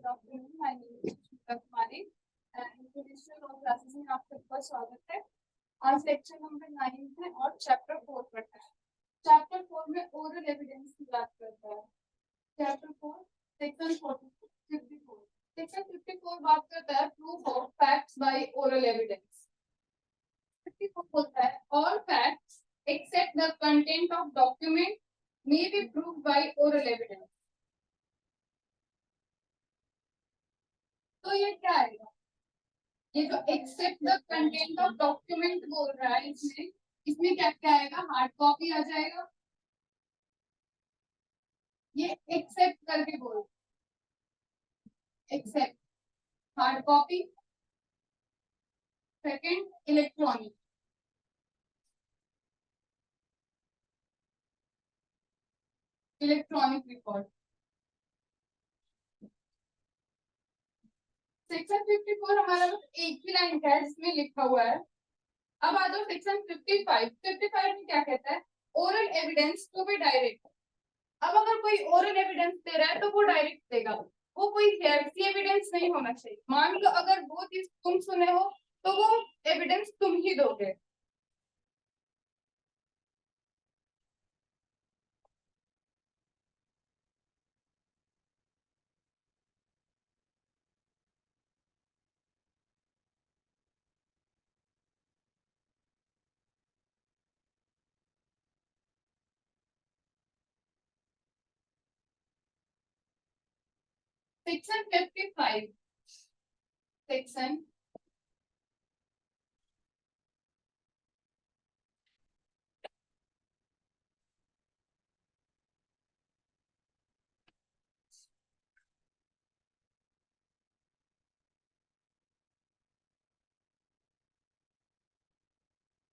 Good afternoon, my name is Sushmita Kumari and traditional law classes में आप सबका स्वागत है। आज लेक्चर नंबर 9 है और चैप्टर 4 पढ़ना है। चैप्टर 4 में ओरल एविडेंस की बात करता है। चैप्टर 4 सेक्शन 54 सेक्शन 54 बात करता है proof of facts by oral evidence. 54 बोलता है all facts except the content of document may be proved by oral evidence। तो ये क्या आएगा? ये जो except the content of document बोल रहा है इसमें क्या क्या आएगा? हार्ड कॉपी आ जाएगा। ये एक्सेप्ट करके बोल, except hard copy, second electronic, electronic record. Section 54 हमारा बस एक ही लाइन का है जिसमें लिखा हुआ है। अब आ जाओ सेक्शन 55। 55 में क्या कहता है? Oral evidence to be direct. अब अगर कोई ओरल एविडेंस दे रहा है तो वो डायरेक्ट देगा, वो कोई हेयरसी एविडेंस नहीं होना चाहिए। मान लो अगर वो चीज तुम सुने हो तो वो एविडेंस तुम ही दोगे। Section 55 section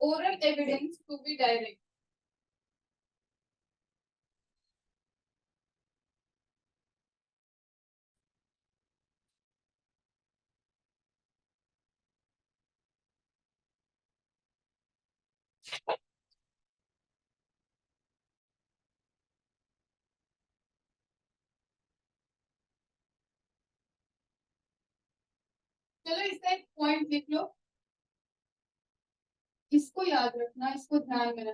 oral evidence to be direct. चलो इसका एक पॉइंट लिख लो, इसको याद रखना, इसको ध्यान में रखना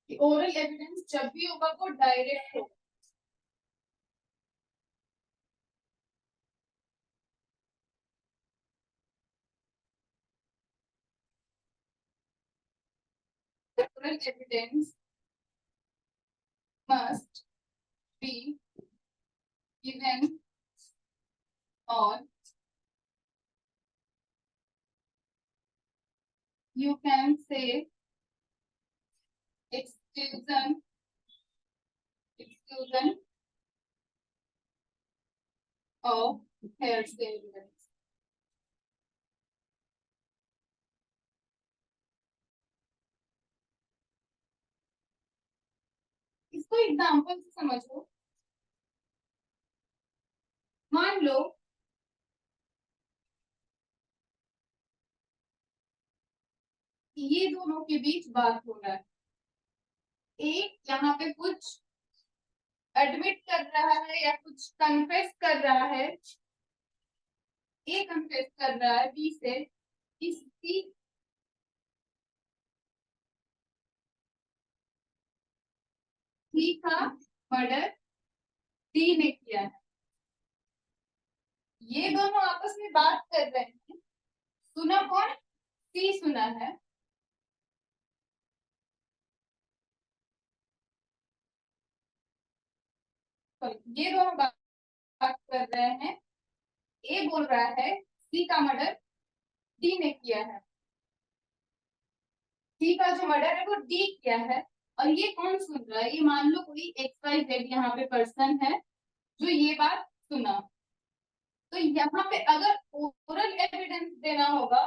कि ओरल एविडेंस जब भी होगा वो डायरेक्ट होगा। Oral evidence must be given on, you can say exclusion of hearsay evidence। इसको एग्जांपल से समझो। मान लो ये दोनों के बीच बात हो रहा है, एक यहाँ पे कुछ एडमिट कर रहा है या कुछ कन्फेस कर रहा है, ए कन्फेस कर रहा है बी से इसकी सी का मर्डर डी ने किया है। ये दोनों आपस में बात कर रहे हैं, सुना कौन? सी सुना है। ये दोनों बात कर रहे हैं, ए बोल रहा है सी का मर्डर डी ने किया है, सी का जो मर्डर है वो डी किया है। और ये कौन सुन रहा है? ये मान लो कोई एक्स वाई जेड यहाँ पे पर्सन है जो ये बात सुना। तो यहाँ पे अगर ओरल एविडेंस देना होगा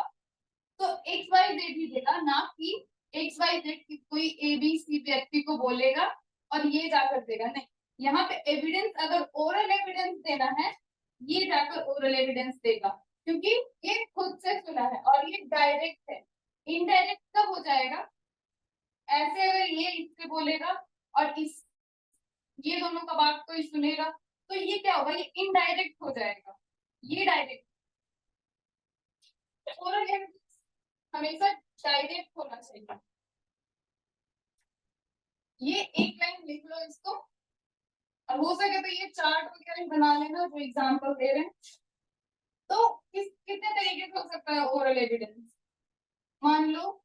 तो एक्स वाई जेड ही देगा, ना कि एक्स वाई जेड कोई ए बी सी व्यक्ति को बोलेगा और ये जाकर देगा। नहीं, यहाँ पे एविडेंस अगर ओरल एविडेंस देना है ये जाकर ओरल एविडेंस देगा, क्योंकि ये खुद से सुना है और ये डायरेक्ट है। इनडायरेक्ट कब हो जाएगा? ऐसे अगर ये इससे बोलेगा और इस ये दोनों का बात कोई सुनेगा तो ये क्या होगा? ये इनडायरेक्ट हो जाएगा, ये डायरेक्ट। ओरल एविडेंस हमेशा डायरेक्ट होना चाहिए। ये एक लाइन लिख लो इसको, और हो सके तो ये चार्ट वगैरह बना लेना जो एग्जाम्पल दे रहे हैं। तो कितने तरीके से हो सकता है ओरल एविडेंस? मान लो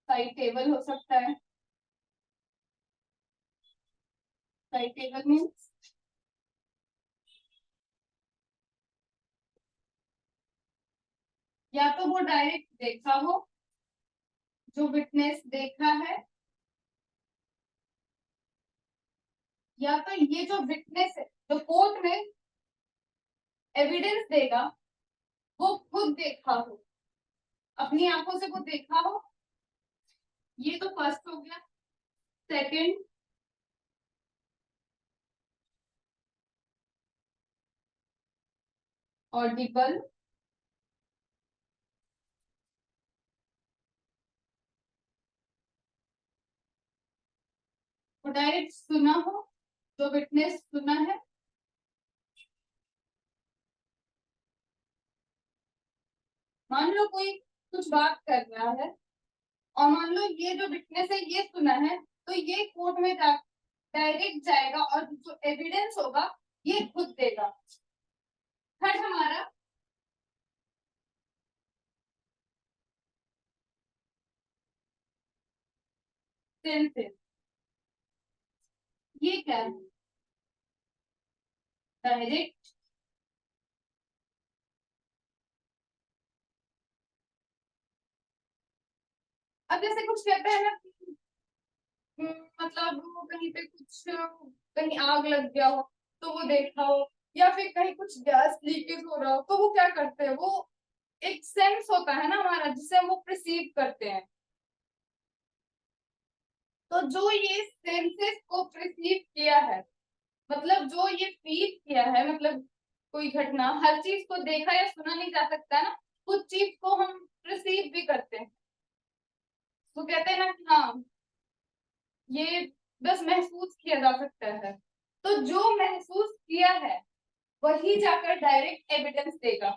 साइड टेबल हो सकता है। साइड टेबल मीन्स या तो वो डायरेक्ट देखा हो, जो विटनेस देखा है, या तो ये जो विटनेस है जो कोर्ट में एविडेंस देगा वो खुद देखा हो, अपनी आंखों से वो देखा हो। ये तो फर्स्ट हो गया। सेकंड, ऑडिबल, वो डायरेक्ट सुना हो, जो विटनेस सुना है। मान लो कोई कुछ बात कर रहा है और मान लो ये जो विटनेस है ये सुना है, तो ये कोर्ट में डायरेक्ट जाएगा और जो एविडेंस होगा ये खुद देगा। थर्ड हमारा सेंसेस। ये क्या है? डायरेक्ट। अब जैसे कुछ कहते हैं ना कि, मतलब वो कहीं पे कुछ, कहीं आग लग गया हो तो वो देखा हो, या फिर कहीं कुछ गैस लीकेज हो रहा हो, तो वो क्या करते हैं, वो एक सेंस होता है ना हमारा जिसे हम वो परसीव करते हैं। तो जो ये सेंसेस को परसीव किया है, मतलब जो ये फील किया है, मतलब कोई घटना, हर चीज को देखा या सुना नहीं जा सकता ना, कुछ चीज को हम परसीव भी करते हैं। तो कहते हैं ना कि हाँ ये बस महसूस किया जा सकता है। तो जो महसूस किया है वही जाकर डायरेक्ट एविडेंस देगा।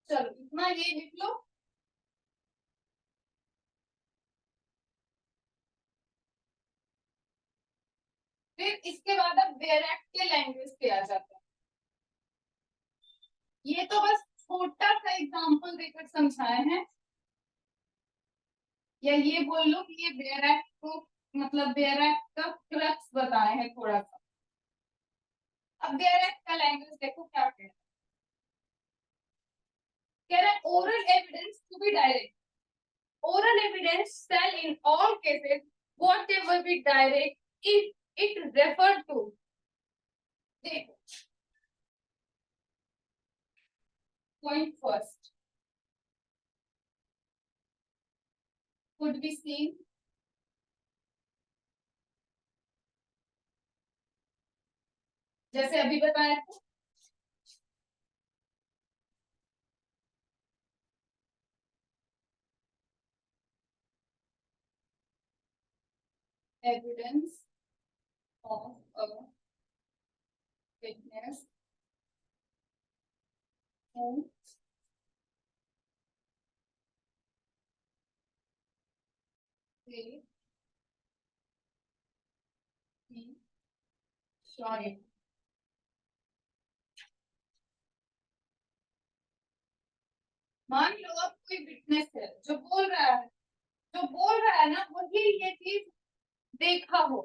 चलो इतना ये लिख लो। फिर इसके बाद अब डायरेक्ट के लैंग्वेज पे आ जाते हैं। ये तो बस छोटा सा एग्जांपल देकर समझाए हैं, या ये बोल लो कि ये बैरक को, मतलब बैरक का क्रक्स बताए हैं थोड़ा सा। अब बैरक का लैंग्वेज देखो क्या कह रहा है, oral evidence to be direct, oral evidence shall in all cases whatever be direct if it referred to, देखो point first, could be seen, जैसे अभी बताया था, evidence of a witness who say he saw it। मान लो अब कोई witness है जो बोल रहा है, जो बोल रहा है ना वही ये चीज देखा हो,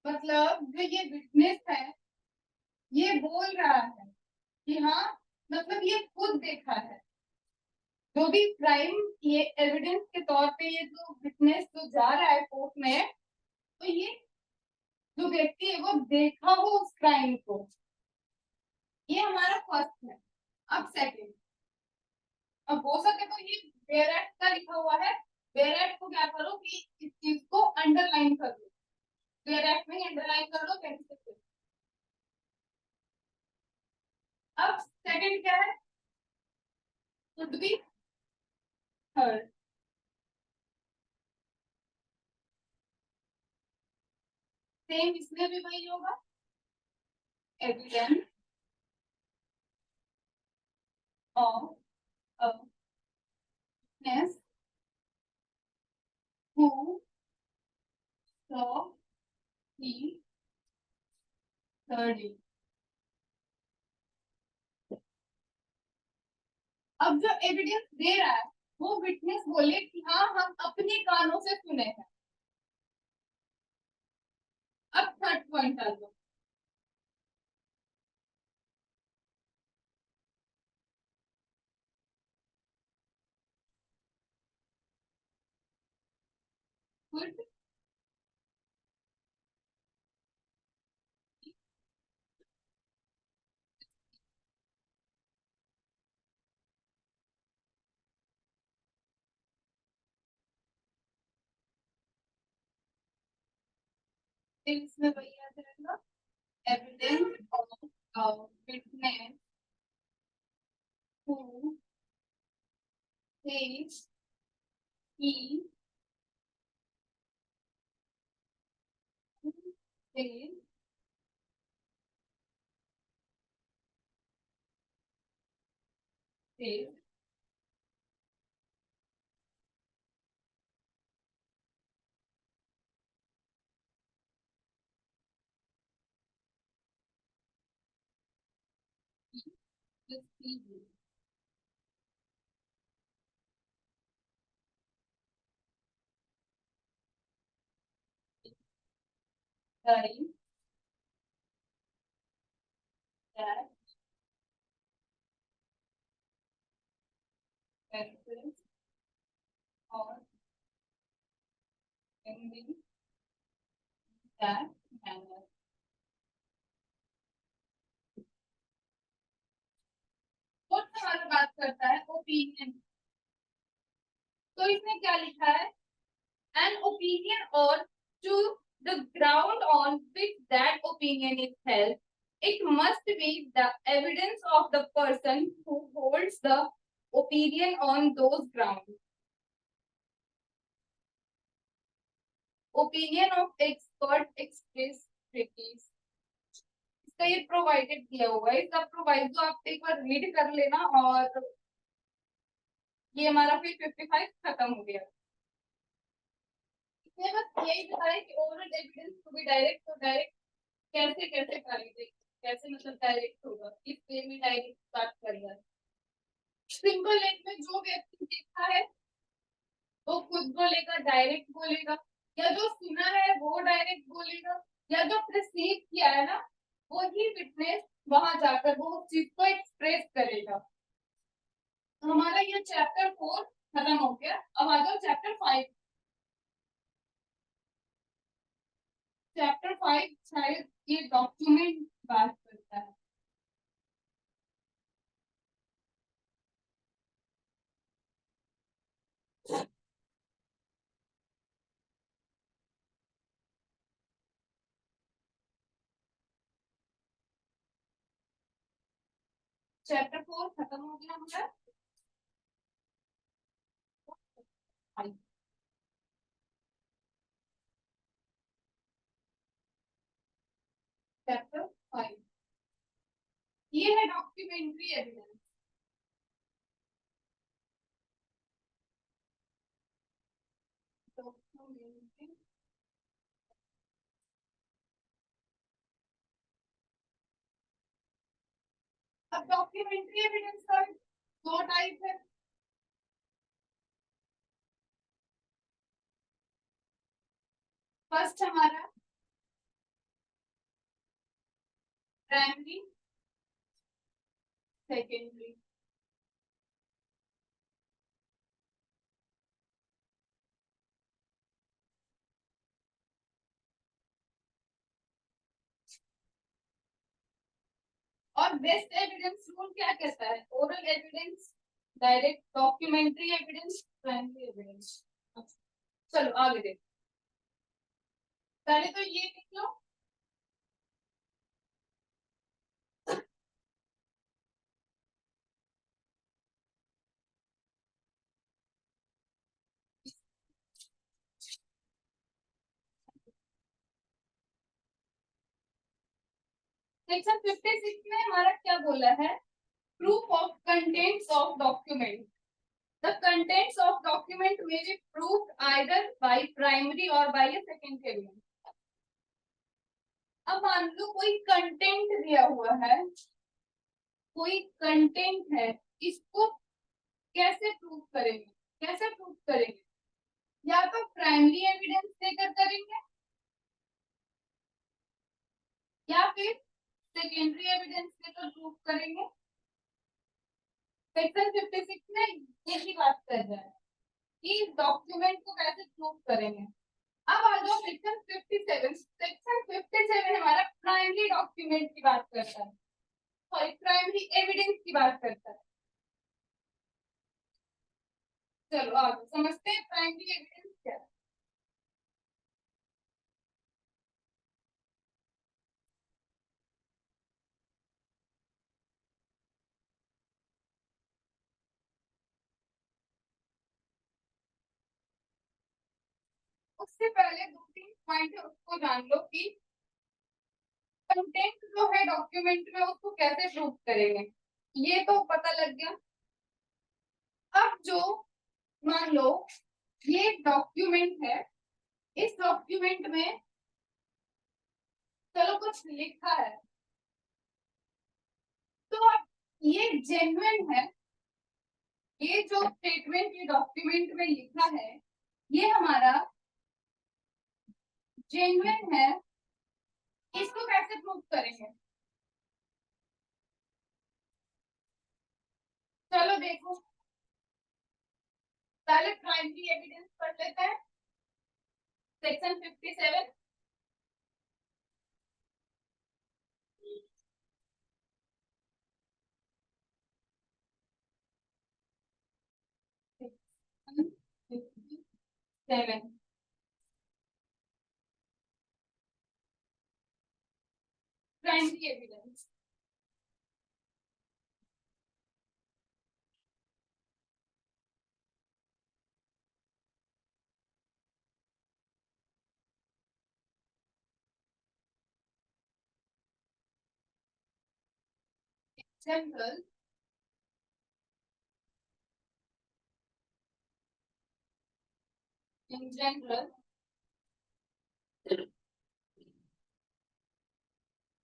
मतलब जो ये विटनेस है ये बोल रहा है कि हाँ, मतलब ये खुद देखा है। जो भी क्राइम, ये एविडेंस के तौर पे ये जो विटनेस जो जा रहा है कोर्ट में, तो ये जो व्यक्ति है वो देखा हो उस क्राइम को। ये हमारा फर्स्ट है। अब सेकंड, अब हो सके तो ये बेरेट का लिखा हुआ है, बेरेट को क्या करो कि इस चीज को अंडरलाइन कर दो, बेरेट में अंडरलाइन कर दो पेंसिल से। अब सेकंड क्या है? Should be third. सेम इसमें भी वही होगा, evidence of a witness who saw the third. अब जो एविडेंस दे रहा है वो विटनेस बोले कि हाँ हम अपने कानों से सुने हैं। अब थर्ड पॉइंट आ जाओ। गुड। इसमें वही आ जाएगा, evidence of witness who says he says says that person or in that manner। और हमारा बात करता है ओपिनियन। तो इसमें क्या लिखा है, an opinion or to the ground on which that opinion is held, it must be the evidence of the person who holds the opinion on those grounds। Opinion of expert express treaties, इसका ये provided किया हुआ है। इसका प्रोवाइडो आप एक बार read कर लेना और ये हमारा फिर 55 खत्म हो गया। इसमें बस यही बताया कि oral evidence to be direct, तो डायरेक्ट कैसे कैसे करेंगे, कैसे मतलब डायरेक्ट होगा, इस वे में डायरेक्ट स्टार्ट करेगा। सिंपल लाइन में जो व्यक्ति देखा है वो खुद बोलेगा, डायरेक्ट बोलेगा, या जो सुना है वो डायरेक्ट बोलेगा, या जो परसीव किया है ना वो ही विटनेस वहां जाकर वो उस चीज को एक्सप्रेस करेगा। तो हमारा ये चैप्टर 4 खत्म हो गया। अब आ जाओ चैप्टर 5। चैप्टर 5 शायद ये डॉक्यूमेंट बात करता है। चैप्टर 4 खत्म हो गया हमारा। चैप्टर 5 ये है डॉक्यूमेंट्री एविडेंस। अब डॉक्यूमेंट्री एविडेंस का दो टाइप है। फर्स्ट हमारा प्राइमरी, सेकेंडरी। और बेस्ट एविडेंस रूल क्या कहता है, oral evidence, direct, documentary evidence, primary evidence. चलो आगे देखो, पहले तो ये देख लो। सेक्शन 56 में हमारा क्या बोला है? Proof of contents of document. The contents of document may be proof either by primary or by secondary evidence. अब मान लो कोई कंटेंट दिया हुआ है, कोई कंटेंट है, इसको कैसे प्रूफ करेंगे? कैसे प्रूफ करेंगे? या तो प्राइमरी एविडेंस देकर करेंगे या फिर सेकेंडरी एविडेंस देकर प्रूफ करेंगे। सेक्शन 56 में यही बात कर रहा है कि डॉक्यूमेंट को कैसे प्रूफ करेंगे। अब आ जाओ सेक्शन 57। सेक्शन 57 हमारा प्राइमरी डॉक्यूमेंट की बात करता है, सॉरी प्राइमरी एविडेंस की बात करता है। चलो आगे समझते हैं प्राइमरी एविडेंस क्या है। उससे पहले दो तीन पॉइंट है उसको जान लो कि कंटेंट जो है डॉक्यूमेंट में उसको कैसे प्रूफ करेंगे, ये तो पता लग गया। अब जो मान लो ये डॉक्यूमेंट है, इस डॉक्यूमेंट में चलो कुछ लिखा है, तो अब ये जेन्युइन है, ये जो स्टेटमेंट ये डॉक्यूमेंट में लिखा है ये हमारा जेन्युइन है, इसको कैसे प्रूफ करेंगे? चलो देखो, पहले प्राइमरी एविडेंस पढ़ लेते हैं। Section 57। Section 57 primary evidence. General in general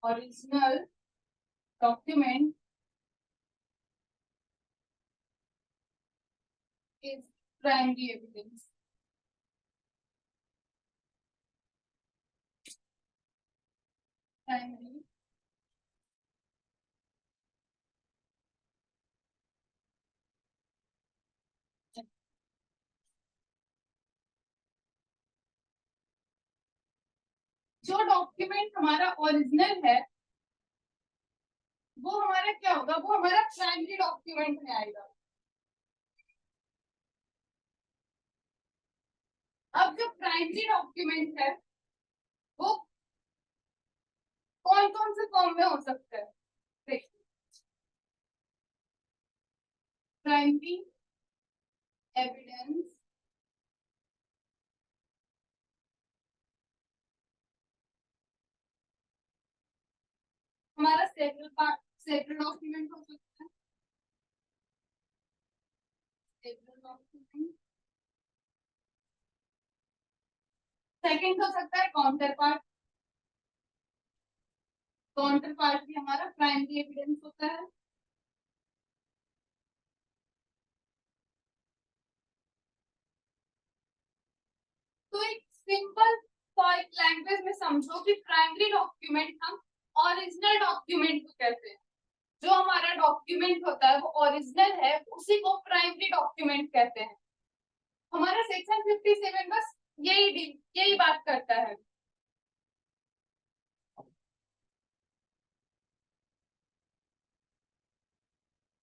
original document is primary evidence. Primary जो डॉक्यूमेंट हमारा ओरिजिनल है वो हमारा क्या होगा? वो हमारा प्राइमरी डॉक्यूमेंट में आएगा। अब जो प्राइमरी डॉक्यूमेंट है वो कौन कौन से फॉर्म में हो सकता है? देखिए, प्राइमरी एविडेंस हमारा सेपरेट पार्ट, सेपरेट डॉक्यूमेंट हो सकता है। Separate document. सेकंड हो सकता है काउंटर पार्ट। काउंटर पार्ट भी हमारा प्राइमरी एविडेंस होता है। तो एक सिंपल लैंग्वेज में समझो कि प्राइमरी डॉक्यूमेंट हम ओरिजिनल डॉक्यूमेंट को कहते हैं। जो हमारा डॉक्यूमेंट होता है वो ओरिजिनल है, उसी को प्राइमरी डॉक्यूमेंट कहते हैं। हमारा सेक्शन 57 बस यही यही बात करता है।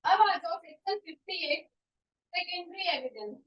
अब आ जाओ सेक्शन 58 सेकेंडरी एविडेंस।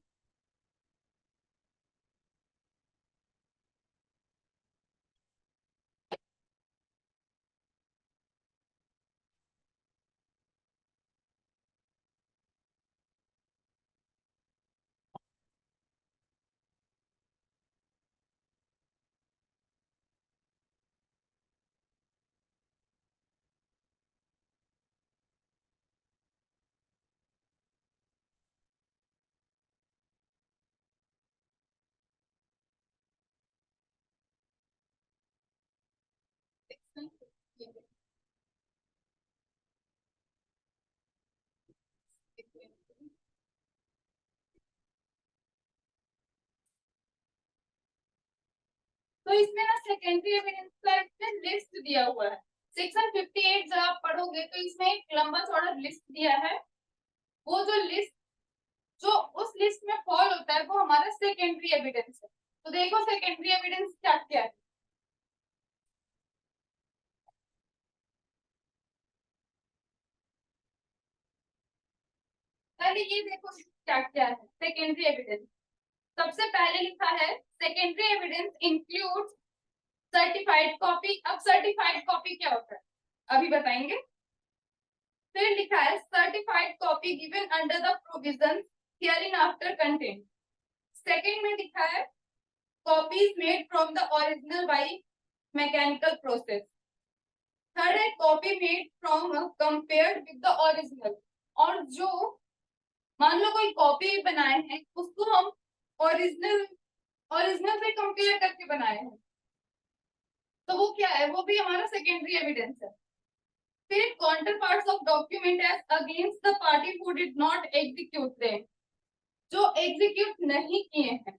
इसमें ना सेकेंडरी एविडेंस का इसमें लिस्ट दिया हुआ है। सेक्शन 58 जब आप पढ़ोगे तो इसमें एक लंबा चौड़ा लिस्ट दिया है। वो जो लिस्ट जो उस लिस्ट में फॉल होता है वो हमारा सेकेंडरी एविडेंस है। तो देखो सेकेंडरी एविडेंस क्या क्या है। पहले ये देखो क्या क्या है सेकेंडरी एविडेंस। सबसे पहले लिखा है secondary evidence includes certified copy. अब सर्टिफाइड कॉपी क्या होता है अभी बताएंगे। फिर लिखा है certified copy given under the provision herein after content. Second में लिखा है copies made from the original by mechanical process. Third है copy made from compared with the original. और जो मान लो कोई कॉपी बनाए हैं उसको हम ओरिजिनल ओरिजिनल से कंपेयर करके बनाए हैं तो वो क्या है वो भी हमारा सेकेंडरी एविडेंस है। फिर counter parts of document as against the party who did not execute them, जो एग्जीक्यूट नहीं किए हैं।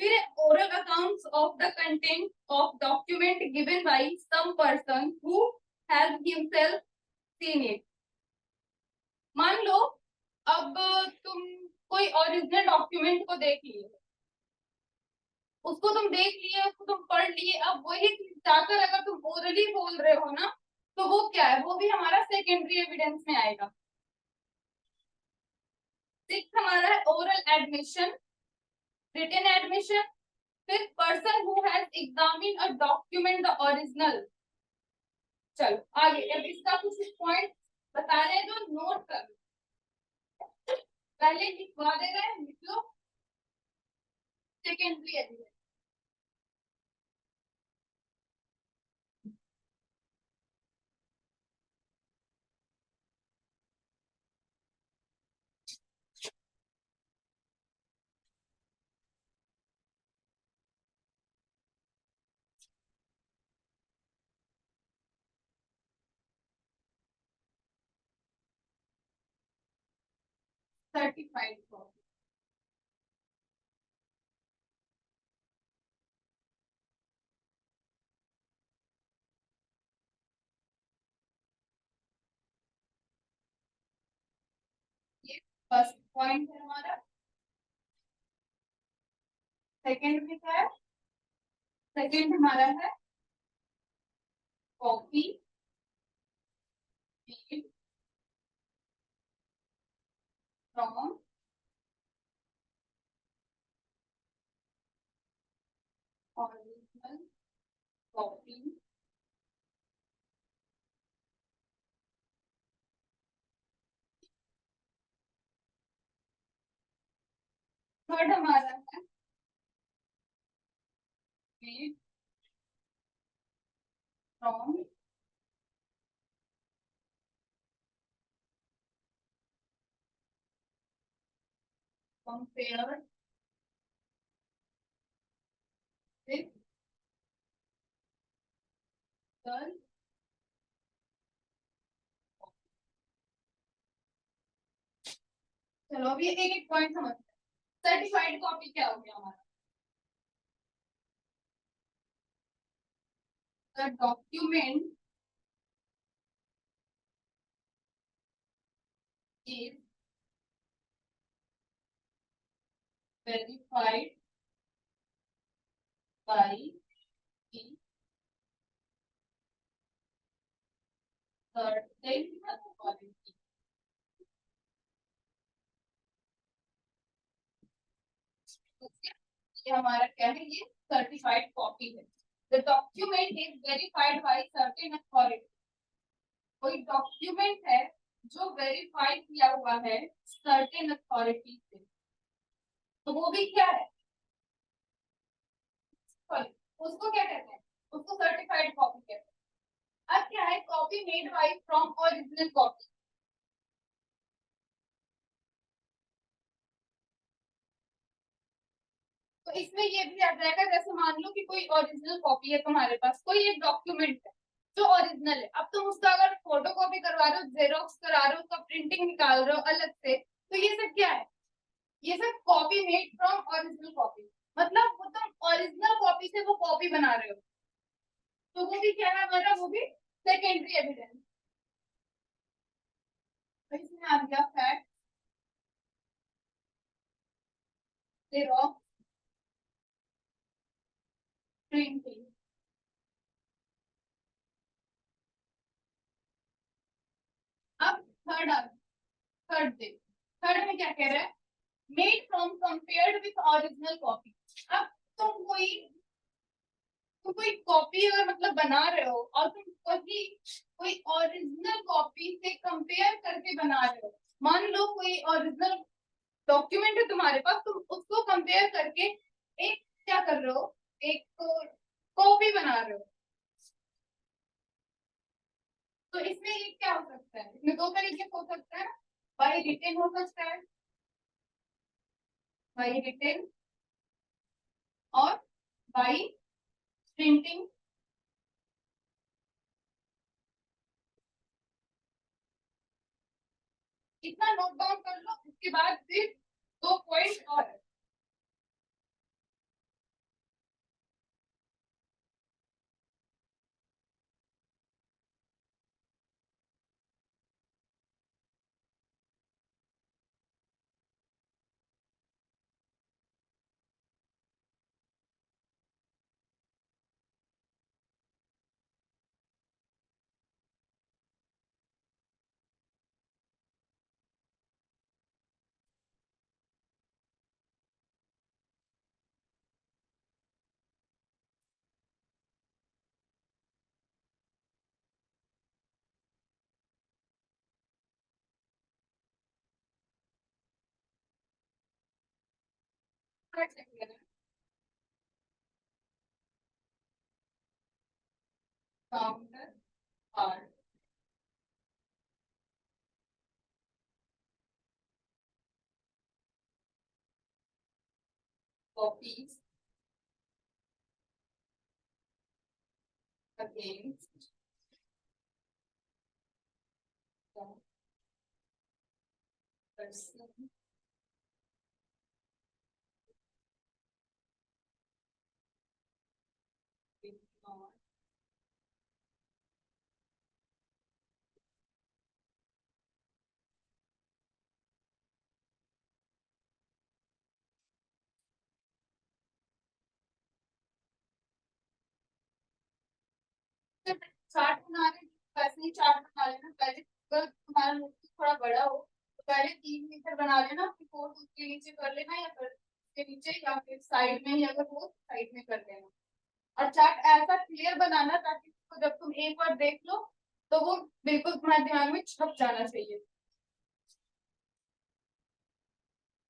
फिर oral accounts of the content of document given by some person who has himself seen it. मान लो अब तुम कोई ओरिजिनल डॉक्यूमेंट को देख लिए, उसको तुम देख लिए, उसको तुम पढ़ लिए, अब वही जाकर अगर तुम ओरली बोल रहे हो ना तो वो क्या है वो भी हमारा सेकेंडरी एविडेंस में आएगा। सिक्स हमारा है ओरल एडमिशन, रिटन एडमिशन। फिर person who has examine a document the original. चलो आगे अब इसका कुछ पॉइंट बता रहे हैं जो नोट कर पहले लिखवा दे रहे हैं, लिख लो सेकेंडरी एविडेंस। Certified copy. ये फर्स्ट पॉइंट है हमारा। सेकेंड में क्या है, सेकेंड हमारा है copy made from original copy. Third हमारा है made from compared with the. चलो अभी एक एक पॉइंट समझते हैं। सर्टिफाइड कॉपी क्या हो गया हमारा, the document is verified by the certain authority। ये हमारा क्या है, ये सर्टिफाइड कॉपी है। The document is verified by certain authority. कोई डॉक्यूमेंट है जो वेरीफाई किया हुआ है सर्टेन अथॉरिटी से, तो वो भी क्या है, सॉरी उसको क्या कहते हैं, उसको सर्टिफाइड कॉपी कहते हैं। अब क्या है copy made by from original copy. तो इसमें ये भी आ जाएगा जैसे मान लो कि कोई ओरिजिनल कॉपी है तुम्हारे पास, कोई एक डॉक्यूमेंट है जो ओरिजिनल है, अब तुम उसका अगर फोटो कॉपी करवा रहे हो, जेरोक्स करा रहे हो, उसका प्रिंटिंग निकाल रहे हो अलग से, तो ये सब क्या है, ये सब copy made from original copy. मतलब वो तुम ओरिजिनल कॉपी से वो कॉपी बना रहे हो, तो वो भी क्या है हमारा, वो भी सेकेंडरी एविडेंस। तो इसमें आ गया फैक्ट, जेरोक्स, प्रिंटिंग। अब थर्ड आ, थर्ड देख, थर्ड में क्या कह रहा है, made from compared with original copy. अब तुम कोई कोई कॉपी अगर मतलब बना रहे हो और तुम वही कोई ओरिजिनल कॉपी से कंपेयर करके बना रहे हो, मान लो कोई ओरिजिनल डॉक्यूमेंट है तुम्हारे पास, तुम उसको कंपेयर करके एक क्या कर रहे हो, एक कॉपी बना रहे हो। तो इसमें ये क्या हो सकता है, इसमें दो तरीके से हो सकता है, बाय रिटेन हो सकता है, बाय रिटेन और बाय प्रिंटिंग। इतना नोट डाउन कर लो, उसके बाद फिर दो पॉइंट और है। Counter part, copies against person with not chart बना रहे, वैसे ही चार्ट बना लेना पहले। अगर तुम्हारा नोटबुक थोड़ा बड़ा हो तो पहले 3 मीटर बना लेना, फिर फोर्थ उसके नीचे कर लेना, या फिर उसके नीचे या फिर साइड में ही अगर हो साइड में कर लेना। और चार्ट ऐसा क्लियर बनाना ताकि उसको जब तुम एक बार देख लो तो वो बिल्कुल तुम्हारे दिमाग में छप जाना चाहिए।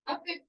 अब फिर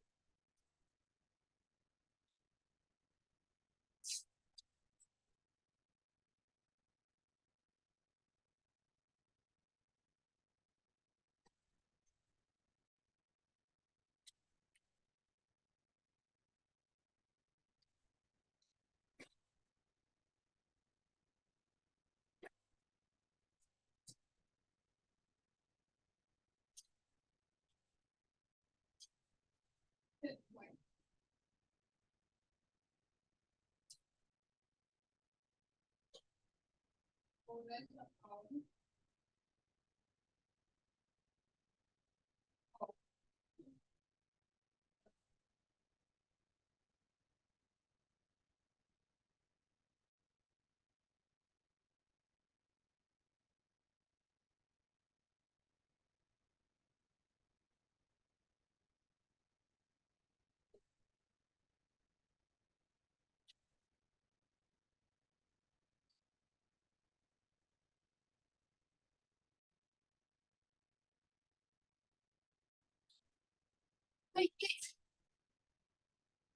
तो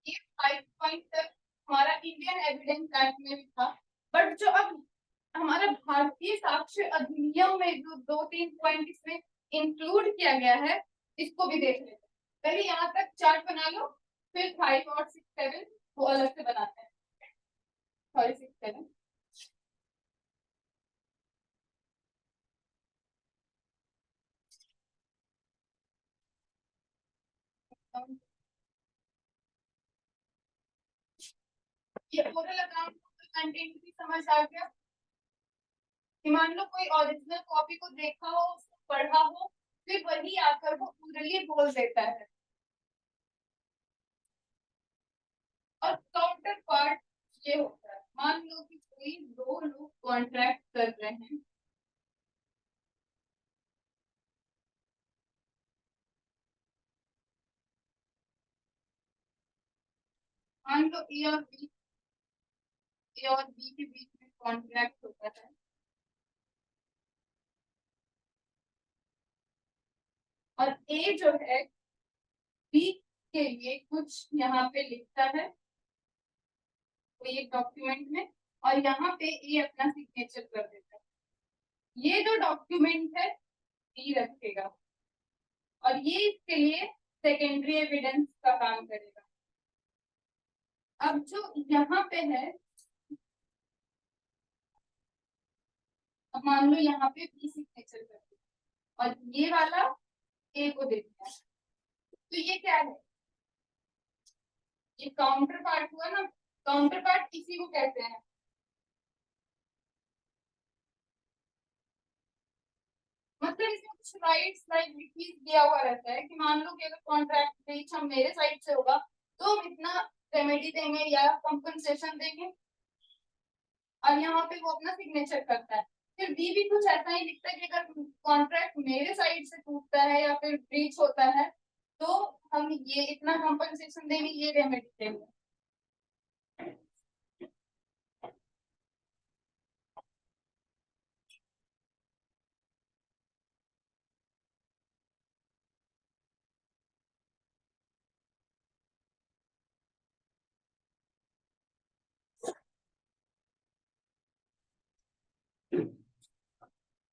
ये 5 पॉइंट तक हमारा इंडियन एविडेंस एक्ट में भी था। बट जो अब हमारा भारतीय साक्ष्य अधिनियम में जो 2-3 पॉइंट इसमें इंक्लूड किया गया है, इसको भी देख लेते हैं। पहले यहाँ तक चार्ट बना लो, फिर 5 और 6, 7 वो अलग से बनाते हैं। सॉरी 6, 7। ये ओरल अकाउंट कंटेंट भी समझ आ गया कि मान लो कोई ओरिजिनल कॉपी को देखा हो, उसको पढ़ा हो, फिर वही आकर वो ओरली बोल देता है। और काउंटर पार्ट ये होता है, मान लो कि कोई दो लोग कॉन्ट्रैक्ट कर रहे हैं, मान लो ए और बी के बीच में कॉन्ट्रैक्ट होता है, और ए जो है बी के लिए कुछ यहाँ पे लिखता है कोई एक डॉक्यूमेंट में, और यहाँ पे ए अपना सिग्नेचर कर देता है। ये जो डॉक्यूमेंट है बी रखेगा, और ये इसके लिए सेकेंडरी एविडेंस का काम करेगा। अब जो यहाँ पे है, अब मान लो यहाँ पे बी सिग्नेचर कर दिया और ये वाला ए को दे दिया, तो ये क्या है, ये काउंटर पार्ट हुआ ना। काउंटर पार्ट किसी को कहते हैं, मतलब इसमें कुछ राइट्स लाइक दिया हुआ रहता है कि मान लो कि अगर कॉन्ट्रैक्ट ब्रीच हम मेरे साइड से होगा तो हम इतना रेमेडी देंगे या कंपनसेशन देंगे, और यहाँ पे वो अपना सिग्नेचर करता है। फिर बी भी कुछ ऐसा ही लिखता है कि अगर कॉन्ट्रैक्ट मेरे साइड से टूटता है या फिर ब्रीच होता है तो हम ये इतना कंपनसेशन देंगे, ये रेमेडी देंगे।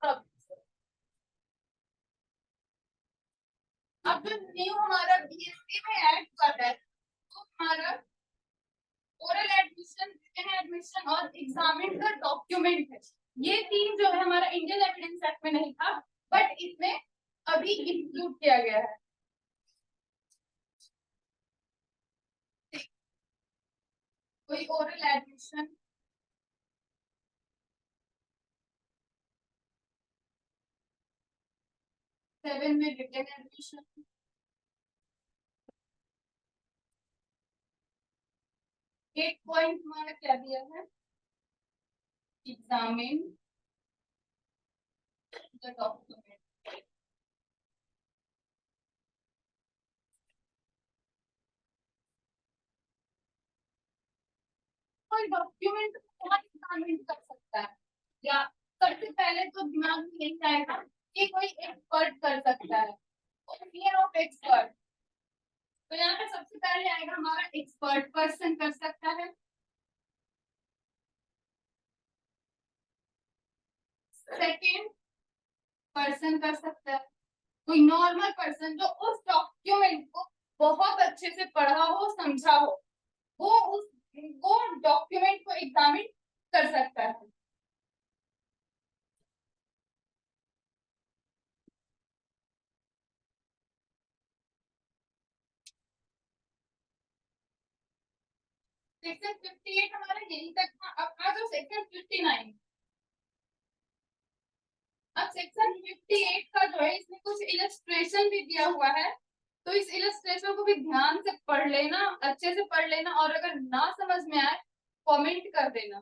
अब अब जो न्यू हमारा बीएससी में ऐड कर रहा है तो हमारा ओरल एडमिशन, रिटन एडमिशन और एग्जामिन का डॉक्यूमेंट है। ये तीन जो है हमारा इंडियन एविडेंस एक्ट में नहीं था, बट इसमें अभी इंक्लूड किया गया है। कोई ओरल एडमिशन, सेवन में रिटन एडमिशन, 8 पॉइंट हमारा क्या दिया है, एग्जामिन द डॉक्यूमेंट। कोई डॉक्यूमेंट को कौन एग्जामिन कर सकता है, या सबसे पहले तो दिमाग में यही आएगा कि कोई एक्सपर्ट कर सकता है, ओपिनियन ऑफ एक्सपर्ट। तो यहाँ पे सबसे पहले आएगा हमारा एक्सपर्ट पर्सन कर सकता है, सेकेंड पर्सन कर सकता है कोई नॉर्मल पर्सन जो उस डॉक्यूमेंट को बहुत अच्छे से पढ़ा हो, समझा हो, वो उस वो डॉक्यूमेंट को एग्जामिन कर सकता है। सेक्शन 58 हमारा यही तक था। अब आ जाओ सेक्शन 59। अब सेक्शन 58 का जो है इसमें कुछ इलस्ट्रेशन भी दिया हुआ है, तो इस इलस्ट्रेशन को भी ध्यान से पढ़ लेना, अच्छे से पढ़ लेना, और अगर ना समझ में आए कमेंट कर देना।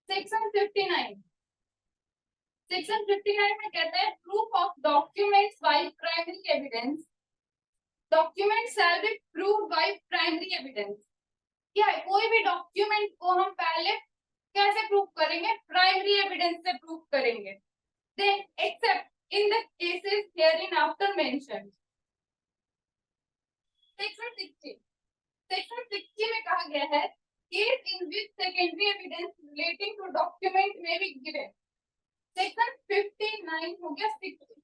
सेक्शन 59, सेक्शन 59 में कहता है proof of documents by primary evidence, document shall be prove by primary evidence. क्या है, कोई भी डॉक्यूमेंट को हम पहले कैसे प्रूव करेंगे, प्राइमरी एविडेंस से प्रूव करेंगे। Then except in the cases herein after mentioned. Section 60, section 60 में कहा गया है case in which secondary evidence relating to document may be given. Section 59 हो गया 60।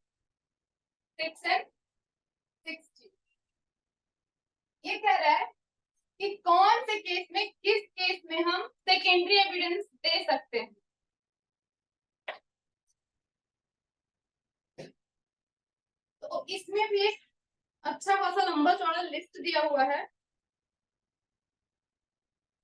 सेक्शन 60 ये कह रहा है कि कौन से केस में, किस केस में हम सेकेंडरी एविडेंस दे सकते हैं। तो इसमें भी एक अच्छा खासा लंबा चौड़ा लिस्ट दिया हुआ है,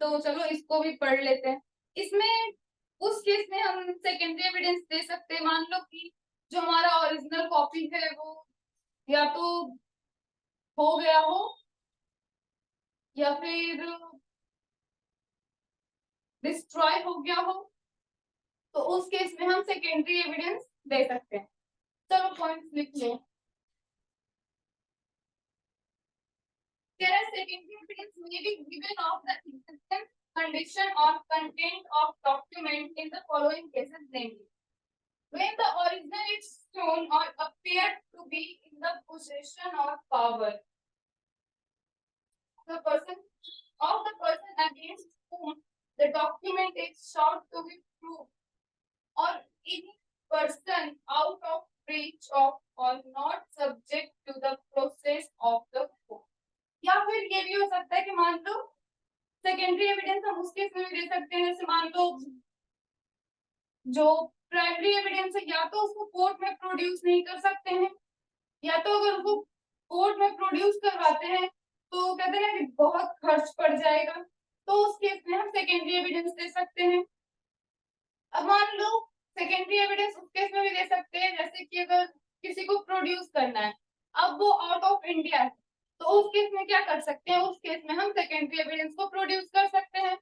तो चलो इसको भी पढ़ लेते हैं। इसमें उस केस में हम सेकेंडरी एविडेंस दे सकते हैं, मान लो कि जो हमारा ओरिजिनल कॉपी है वो या तो हो गया हो या फिर डिस्ट्रॉय हो गया हो, तो उस केस में हम सेकेंडरी एविडेंस दे सकते हैं। चलो पॉइंट्स लिख लो। There are secondary evidence may be given of the existence, condition or content of document in the following cases, namely when the original is shown or appeared to be in the possession or power of the person against whom the document is sought to be proved, or any person out of reach of or not subject to the process of the court। या फिर ये भी हो सकता है कि मान लो secondary evidence हम उस केस में भी दे सकते हैं, जैसे मान लो जो प्राइमरी एविडेंस है या तो उसको कोर्ट में प्रोड्यूस नहीं कर सकते हैं, या तो अगर उसको कोर्ट में प्रोड्यूस करवाते हैं तो कहते हैं ना कि बहुत खर्च पड़ जाएगा, तो उस केस में हम सेकेंडरी एविडेंस दे सकते हैं। अब मान लो सेकेंडरी एविडेंस उस केस में भी दे सकते हैं जैसे कि अगर किसी को प्रोड्यूस करना है, अब वो आउट ऑफ इंडिया है, तो उस केस में क्या कर सकते हैं, उस केस में हम सेकेंडरी एविडेंस को प्रोड्यूस कर सकते हैं।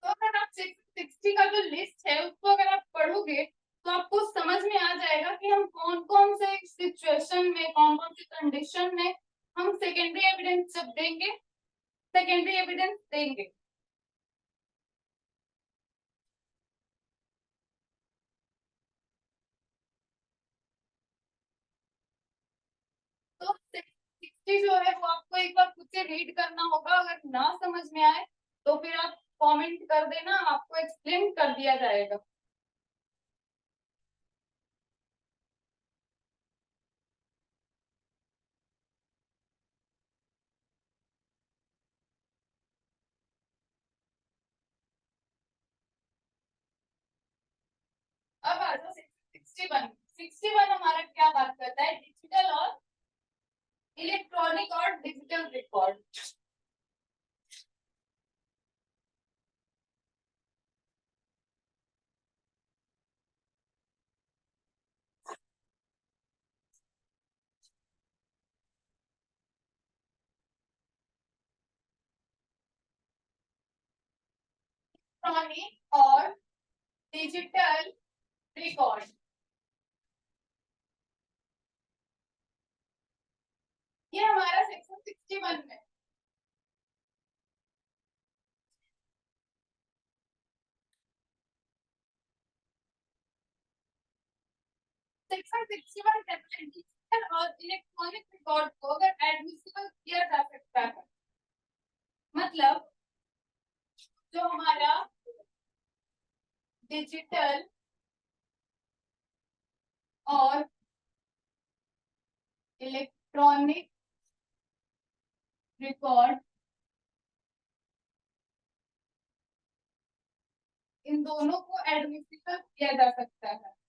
तो अगर आप 60 का जो लिस्ट है उसको अगर आप पढ़ोगे तो आपको समझ में आ जाएगा कि हम कौन कौन से सिचुएशन में, कौन कौन सी कंडीशन में हम सेकेंडरी एविडेंस जब देंगे, सेकेंडरी एविडेंस देंगे। तो 60 जो है वो आपको एक बार खुद से रीड करना होगा, अगर ना समझ में आए तो फिर आप कमेंट कर देना, आपको एक्सप्लेन कर दिया जाएगा। अब आ जाओ 61। 61 हमारा क्या बात करता है, डिजिटल और इलेक्ट्रॉनिक और डिजिटल रिकॉर्ड। इलेक्ट्रॉनिक और डिजिटल रिकॉर्ड, ये हमारा सेक्शन 61 में। सेक्शन 61 कहता है डिजिटल और इलेक्ट्रॉनिक रिकॉर्ड को अगर एडमिसिबल किया जा सकता है, मतलब जो हमारा डिजिटल और इलेक्ट्रॉनिक रिकॉर्ड, इन दोनों को एडमिसिबल किया जा सकता है।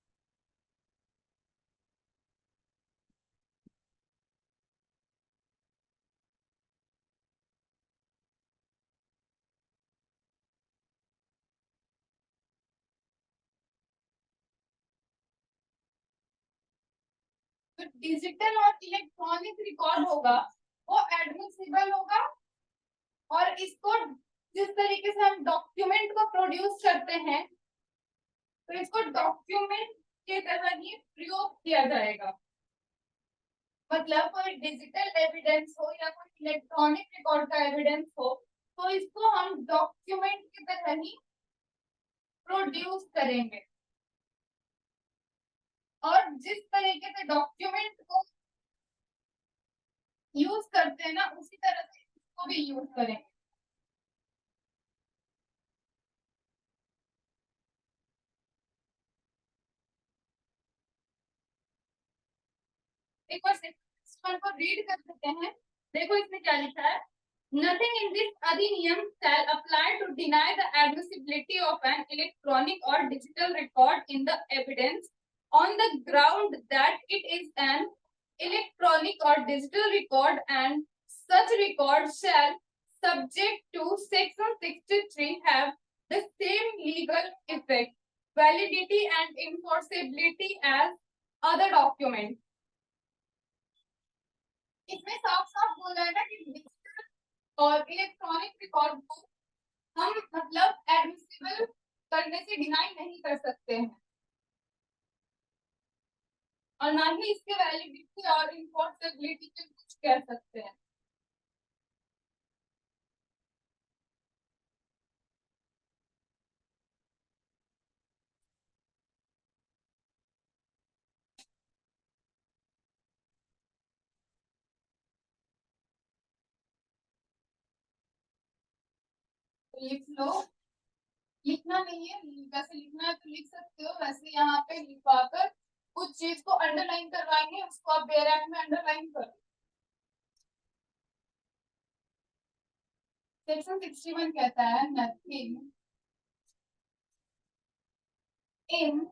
तो डिजिटल और इलेक्ट्रॉनिक रिकॉर्ड होगा वो एडमिसिबल होगा, और इसको जिस तरीके से हम डॉक्यूमेंट को प्रोड्यूस करते हैं तो इसको डॉक्यूमेंट के तरह ही प्रयोग किया जाएगा। मतलब कोई डिजिटल एविडेंस हो या कोई इलेक्ट्रॉनिक रिकॉर्ड का एविडेंस हो, तो इसको हम डॉक्यूमेंट की तरह ही प्रोड्यूस करेंगे, और जिस तरीके से डॉक्यूमेंट को यूज करते हैं ना उसी तरह से इसको भी यूज करेंगे। एक बार सेक्शन को रीड कर देते हैं। देखो इसमें क्या लिखा है, Nothing in this अधिनियम shall apply to deny the admissibility of an electronic or digital record in the evidence on the ground that it is an electronic or digital record and such record shall subject to section 63 have the same legal effect, validity and enforceability as other document। इसमें साफ साफ बोला है ना कि digital और electronic record को हम मतलब एडमिसिबल करने से डिनाई नहीं कर सकते हैं और ना ही इसके वैलिडिटी और इन्फोर्सेबिलिटी पे कुछ कह सकते हैं। तो लिख लो, लिखना नहीं है, वैसे लिखना है तो लिख सकते हो, वैसे यहाँ पे लिखवाकर कुछ चीज को अंडरलाइन करवाएंगे, उसको आप बेरैक में अंडरलाइन करो। सेक्शन 61 कहता है नथिंग इन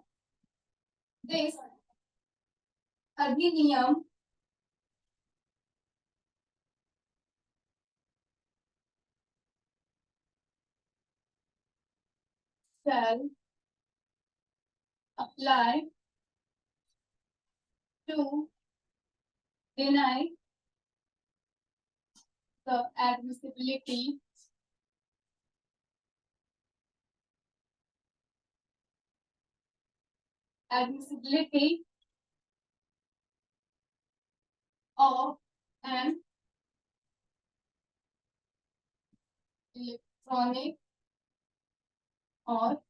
दिस अधिनियम shall apply to deny the admissibility of an electronic or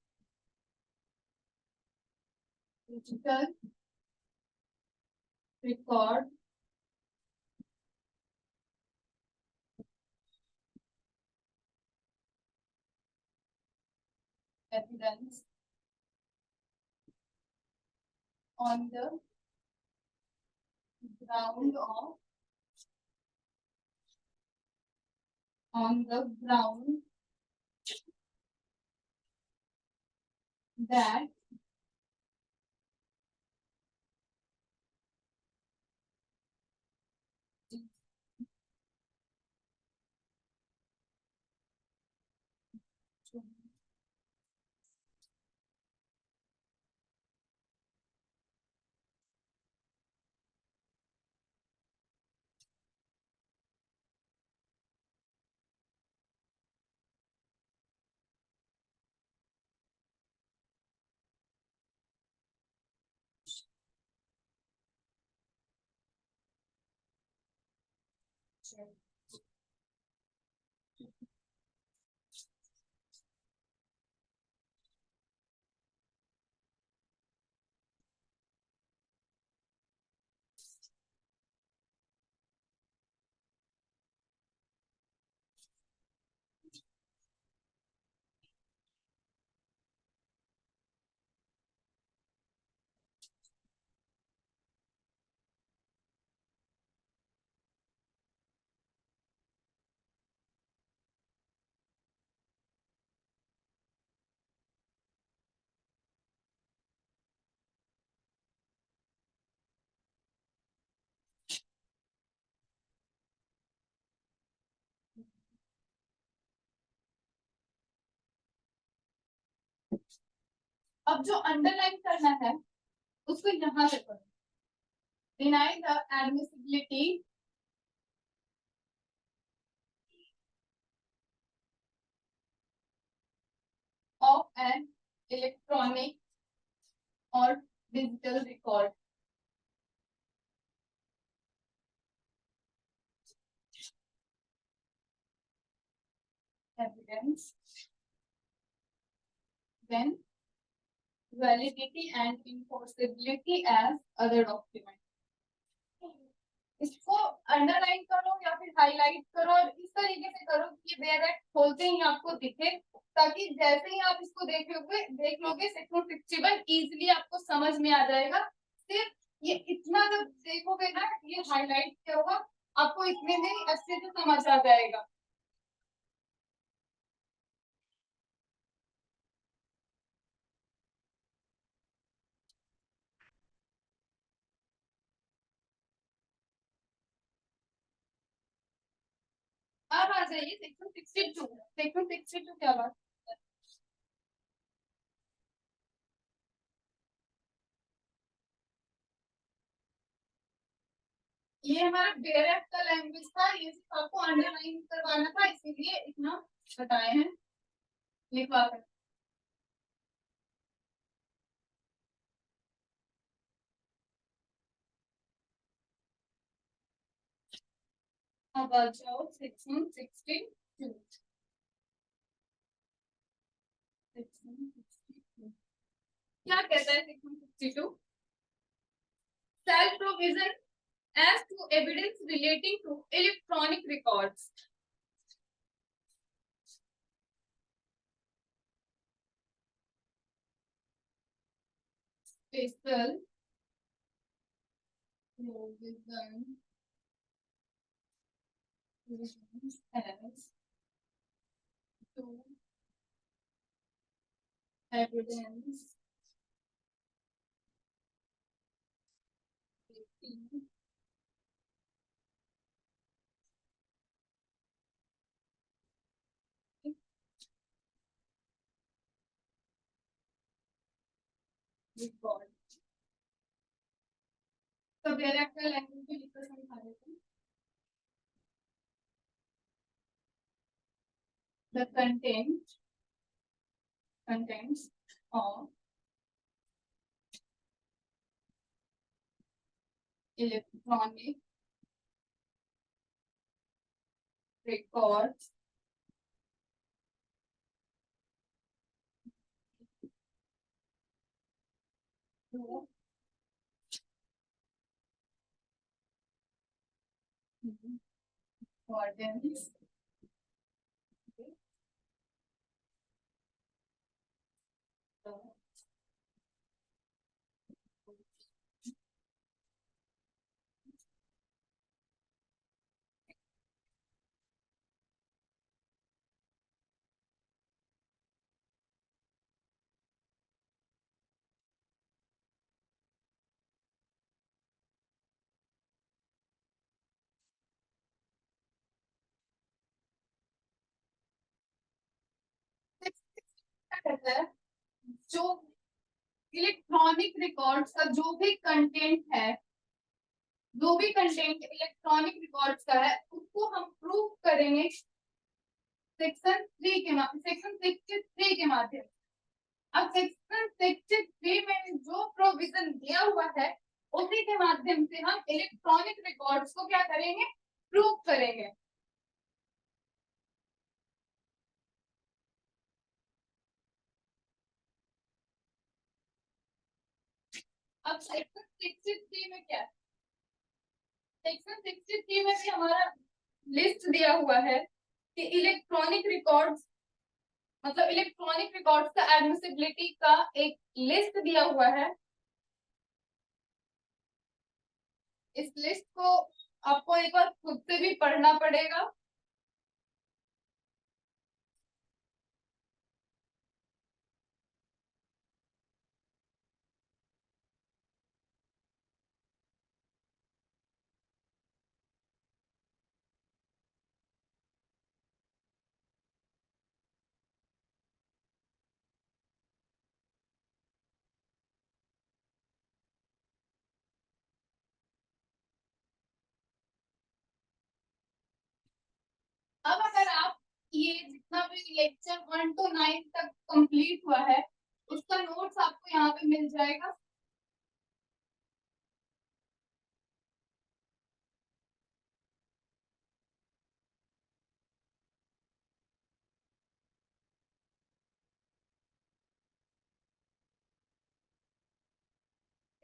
digital record evidence on the ground that अब जो अंडरलाइन करना है उसको यहाँ से करो, deny the admissibility of an electronic or digital record evidence when validity and enforceability as other document। इसको underline करो या फिर हाईलाइट करो और इस तरीके से करो कि बेरैक खोलते ही आपको दिखे, ताकि जैसे ही आप इसको देख लोगे सेक्शन 61 इजीली आपको समझ में आ जाएगा। सिर्फ ये इतना जब देखोगे ना, ये हाईलाइट क्या होगा, आपको इतने में ही अच्छे से समझ आ जाएगा। अब आ जाइए सेक्शन 62। सेक्शन 62 क्या बात है? ये हमारा बेरेफ का लैंग्वेज था, ये सिर्फ आपको अंडरलाइन करवाना था, इसीलिए इतना बताए हैं, लिखवा कर। अब आ जाओ सेक्शन 62। सेक्शन 62 क्या कहता है? Section 62 self provision as to evidence relating to electronic records. Special provision as to evidence relating record. तो डायरेक्ट लैंग्वेज में लिखकर समझा देते हैं। The contents of electronic records to accordance with the क्या कहता है? जो इलेक्ट्रॉनिक रिकॉर्ड्स का जो भी कंटेंट है, जो भी कंटेंट इलेक्ट्रॉनिक रिकॉर्ड्स का है, उसको हम प्रूव करेंगे सेक्शन 63 के माध्यम। अब सेक्शन 63 में जो प्रोविजन दिया हुआ है, उसी के माध्यम से हम इलेक्ट्रॉनिक रिकॉर्ड्स को क्या करेंगे? प्रूव करेंगे। अब सेक्शन 63 में क्या है? सेक्शन 63 में भी हमारा लिस्ट दिया हुआ है कि इलेक्ट्रॉनिक रिकॉर्ड्स, मतलब इलेक्ट्रॉनिक रिकॉर्ड्स का एडमिसिबिलिटी का एक लिस्ट दिया हुआ है। इस लिस्ट को आपको एक बार खुद से भी पढ़ना पड़ेगा। अब अगर आप ये जितना भी लेक्चर 1 to 9 तक कंप्लीट हुआ है, उसका नोट्स आपको यहाँ पे मिल जाएगा।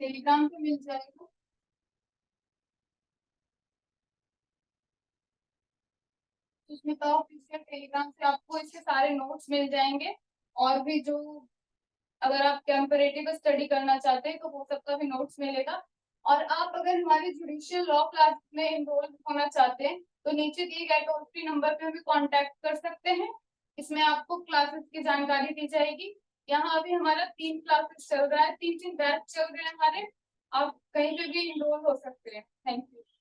टेलीग्राम पे मिल जाएगा। उसमें तो ऑफिशियल टेलीग्राम से आपको इसके सारे नोट्स मिल जाएंगे। और भी जो, अगर आप कंपैरेटिव स्टडी करना चाहते हैं तो वो सबका भी नोट्स मिलेगा। और आप अगर हमारे जुडिशियल लॉ क्लास में इनरोल होना चाहते हैं तो नीचे दिए गए टोल फ्री नंबर पे हमें कांटेक्ट कर सकते हैं। इसमें आपको क्लासेस की जानकारी दी जाएगी। यहाँ अभी हमारा 3 क्लासेस चल रहा है, 3 बैच चल रहे हैं हमारे। आप कहीं पे भी इनरोल हो सकते हैं। Thank you.